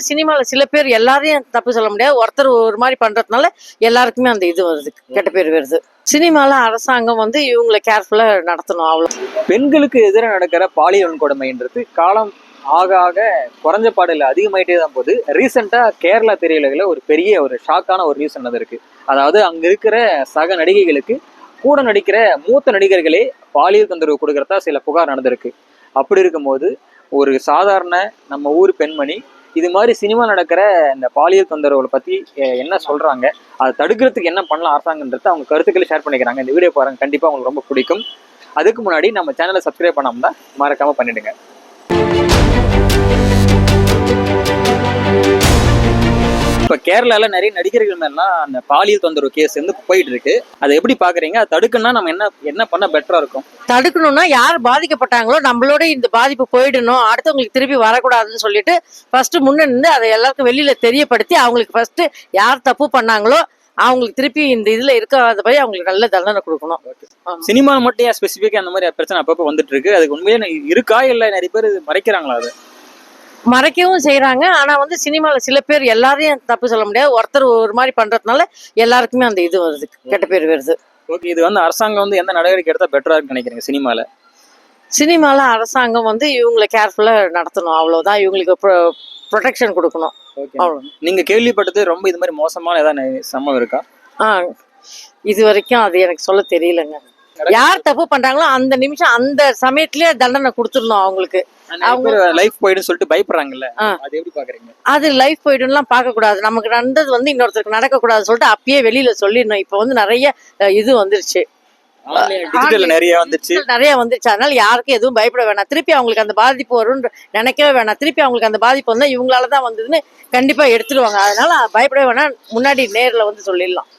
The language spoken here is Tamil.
சினிமால சில பேர் எல்லாரையும் தப்பு சொல்ல முடியாது. ஒருத்தர் ஒரு மாதிரி பண்றதுனால எல்லாருக்குமே அந்த இது வருது, கெட்ட பேர் வருது. சினிமால அரசாங்கம் இவங்களை கேர்ஃபுல்லா நடத்தணும், அவ்வளவு. பெண்களுக்கு எதிராக நடக்கிற பாலியல் வன்கொடுமைன்றது காலம் ஆக ஆக குறைஞ்ச பாடல அதிகமாயிட்டே தான் போகுது. ரீசெண்டா கேரளா திரையுலகில் ஒரு பெரிய ஒரு ஷாக்கான ஒரு நியூஸ் நடந்திருக்கு. அதாவது அங்க இருக்கிற சக நடிகைகளுக்கு கூட நடிக்கிற மூத்த நடிகர்களே பாலியல் தொந்தரவு கொடுக்கறதா சில புகார் நடந்திருக்கு. அப்படி இருக்கும்போது ஒரு சாதாரண நம்ம ஊர் பெண்மணி இது மாதிரி சினிமா நடக்கிற இந்த பாலியல் தொந்தரவுகளை பத்தி என்ன சொல்றாங்க, அதை தடுக்கிறதுக்கு என்ன பண்ணலாம் அரசாங்கன்றது அவங்க கருத்துக்களை ஷேர் பண்ணிக்கிறாங்க. இந்த வீடியோ பாருங்க, கண்டிப்பா உங்களுக்கு ரொம்ப பிடிக்கும். அதுக்கு முன்னாடி நம்ம சேனலை சப்ஸ்கிரைப் பண்ணாம தான் மறக்காம பண்ணிடுங்க. இப்ப கேரளால நிறைய நடிகர்கள் மேலாம் அந்த பாலியல் தொந்தரவு கேஸ் போயிட்டு இருக்கு. அதை எப்படி பாக்குறீங்க? அதை தடுக்கணும்னா நம்ம என்ன பண்ண பெட்டரா இருக்கும்? தடுக்கணும்னா யார் பாதிக்கப்பட்டாங்களோ நம்மளோட இந்த பாதிப்பு போயிடணும், அடுத்தவங்களுக்கு திருப்பி வரக்கூடாதுன்னு சொல்லிட்டு ஃபர்ஸ்ட் முன்ன நின்று அதை எல்லாருக்கும் வெளியில தெரியப்படுத்தி அவங்களுக்கு ஃபர்ஸ்ட் யார் தப்பு பண்ணாங்களோ அவங்களுக்கு திருப்பி இந்த இதுல இருக்காத மாதிரி அவங்களுக்கு நல்ல தண்டனை கொடுக்கணும். சினிமா மட்டும் ஏன் ஸ்பெசிஃபிக்கா அந்த மாதிரி பிரச்சனை அப்பப்போ வந்துட்டு இருக்கு? அதுக்கு உண்மையிலே இருக்கா இல்ல நிறைய பேர் மறைக்கிறாங்களா? அது மறைக்கவும் செய்யறாங்க. ஆனா சினிமால சில பேர் எல்லாரையும் தப்பு சொல்ல முடியாது. ஒருத்தர் ஒரு மாதிரி பண்றதுனால எல்லாருக்குமே அந்த இது வருது, கெட்ட பேர் வருது. ஓகே, இது அரசாங்கம் எந்த நடவடிக்கை எடுத்தா பெட்டரா இருக்குன்னு நினைக்கிறீங்க? சினிமால அரசாங்கம் இவங்களை கேர்ஃபுல்லா நடத்தணும், அவ்வளவுதான். இவங்களுக்கு ப்ரொடெக்ஷன் கொடுக்கணும், அவ்வளவு. நீங்க கேள்விப்பட்டது ரொம்ப இது மாதிரி மோசமான ஏதாவது சம்பவம் இருக்கா? இது வரைக்கும் அது எனக்கு சொல்ல தெரியலங்க. யார் தப்பு பண்றாங்களோ அந்த நிமிஷம் அந்த சமயத்திலேயே தண்டனை கொடுத்துடணும் அவங்களுக்கு. அவங்க லைஃப் போயிடும் சொல்லிட்டு பயப்படுறாங்கல்ல, அது எப்படி பாக்குறீங்க? அது லைஃப் போயிடும்லாம் பார்க்க கூடாது. நமக்கு நடந்தது இன்னொருத்தருக்கு நடக்க கூடாது சொல்லிட்டு அப்பயே வெளியில சொல்லிடணும். இப்ப நிறைய இது வந்துருச்சு, நிறைய வந்துருச்சு. அதனால யாருக்கும் எதுவும் பயப்பட வேணாம். திருப்பி அவங்களுக்கு அந்த பாதிப்பு வரும்னு நினைக்கவே வேணாம். திருப்பி அவங்களுக்கு அந்த பாதிப்பு வந்தா இவங்களாலதான் வந்ததுன்னு கண்டிப்பா எடுத்துருவாங்க. அதனால பயப்படவே வேணாம், முன்னாடி நேர்ல சொல்லிடலாம்.